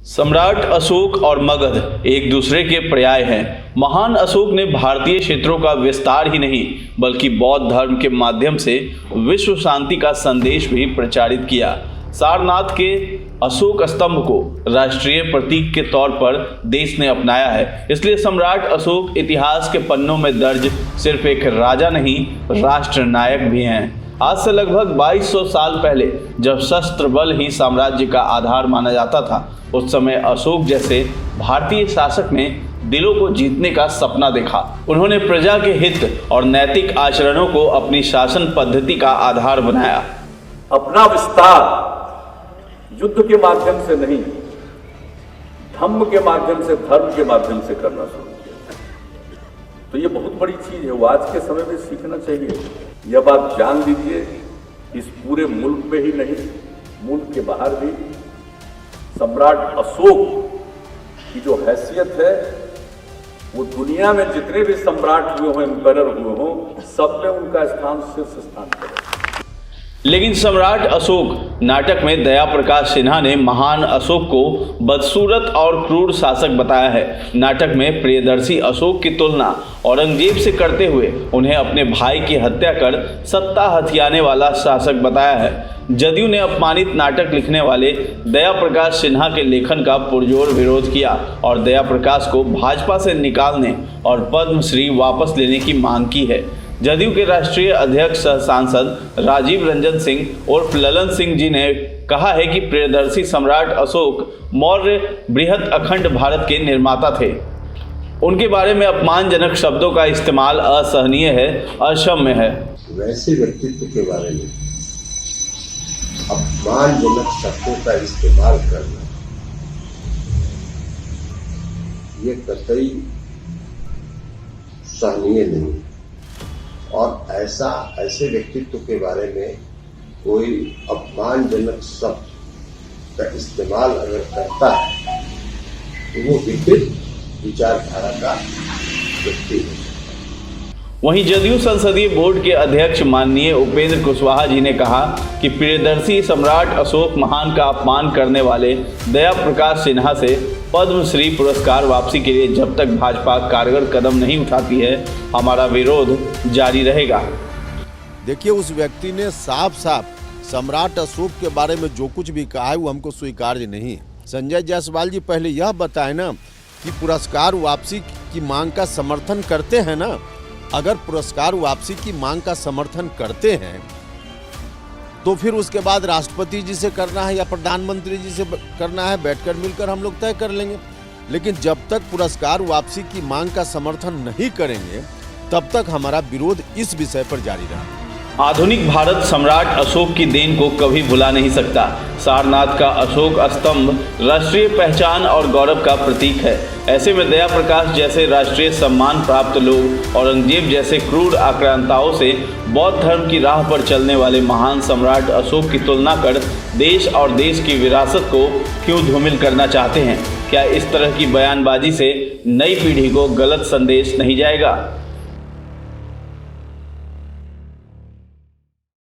सम्राट अशोक और मगध एक दूसरे के पर्याय हैं। महान अशोक ने भारतीय क्षेत्रों का विस्तार ही नहीं बल्कि बौद्ध धर्म के माध्यम से विश्व शांति का संदेश भी प्रचारित किया। सारनाथ के अशोक स्तंभ को राष्ट्रीय प्रतीक के तौर पर देश ने अपनाया है। इसलिए सम्राट अशोक इतिहास के पन्नों में दर्ज सिर्फ एक राजा नहीं, राष्ट्र नायक भी हैं। आज से लगभग 2200 साल पहले जब शस्त्र बल ही साम्राज्य का आधार माना जाता था, उस समय अशोक जैसे भारतीय शासक ने दिलों को जीतने का सपना देखा। उन्होंने प्रजा के हित और नैतिक आचरणों को अपनी शासन पद्धति का आधार बनाया। अपना विस्तार युद्ध के माध्यम से नहीं, धम्म के माध्यम से, धर्म के माध्यम से करना शुरू किया। तो ये बहुत बड़ी चीज है, वो आज के समय में सीखना चाहिए। यह बात जान लीजिए, इस पूरे मुल्क में ही नहीं, मुल्क के बाहर भी सम्राट अशोक की जो हैसियत है वो दुनिया में जितने भी सम्राट हुए हों, एम्परर हुए हों, सब में उनका स्थान शीर्ष स्थान पर है। लेकिन सम्राट अशोक नाटक में दया प्रकाश सिन्हा ने महान अशोक को बदसूरत और क्रूर शासक बताया है। नाटक में प्रियदर्शी अशोक की तुलना औरंगजेब से करते हुए उन्हें अपने भाई की हत्या कर सत्ता हथियाने वाला शासक बताया है। जदयू ने अपमानित नाटक लिखने वाले दया प्रकाश सिन्हा के लेखन का पुरजोर विरोध किया और दया प्रकाश को भाजपा से निकालने और पद्मश्री वापस लेने की मांग की है। जदयू के राष्ट्रीय अध्यक्ष सह सांसद राजीव रंजन सिंह उर्फ ललन सिंह जी ने कहा है कि प्रियदर्शी सम्राट अशोक मौर्य बृहत अखंड भारत के निर्माता थे। उनके बारे में अपमानजनक शब्दों का इस्तेमाल असहनीय है, अक्षम्य है। वैसे व्यक्तित्व के बारे में अपमानजनक शब्दों का इस्तेमाल करना ये कतई सहनीय नहीं, और ऐसे व्यक्तित्व के बारे में कोई अपमानजनक शब्द का इस्तेमाल अगर करता है तो वो विकृत विचारधारा का व्यक्ति है। वहीं जदयू संसदीय बोर्ड के अध्यक्ष माननीय उपेंद्र कुशवाहा जी ने कहा कि प्रियदर्शी सम्राट अशोक महान का अपमान करने वाले दया प्रकाश सिन्हा से पद्मश्री पुरस्कार वापसी के लिए जब तक भाजपा कारगर कदम नहीं उठाती है, हमारा विरोध जारी रहेगा। देखिए, उस व्यक्ति ने साफ साफ सम्राट अशोक के बारे में जो कुछ भी कहा है वो हमको स्वीकार्य नहीं है। संजय जायसवाल जी पहले यह बताए ना कि पुरस्कार वापसी की मांग का समर्थन करते हैं ना। अगर पुरस्कार वापसी की मांग का समर्थन करते हैं तो फिर उसके बाद राष्ट्रपति जी से करना है या प्रधानमंत्री जी से करना है, बैठकर मिलकर हम लोग तय कर लेंगे। लेकिन जब तक पुरस्कार वापसी की मांग का समर्थन नहीं करेंगे तब तक हमारा विरोध इस विषय पर जारी रहेगा। आधुनिक भारत सम्राट अशोक की देन को कभी भुला नहीं सकता। सारनाथ का अशोक स्तंभ राष्ट्रीय पहचान और गौरव का प्रतीक है। ऐसे में दया प्रकाश जैसे राष्ट्रीय सम्मान प्राप्त लोग औरंगजेब जैसे क्रूर आक्रांताओं से बौद्ध धर्म की राह पर चलने वाले महान सम्राट अशोक की तुलना कर देश और देश की विरासत को क्यों धूमिल करना चाहते हैं? क्या इस तरह की बयानबाजी से नई पीढ़ी को गलत संदेश नहीं जाएगा?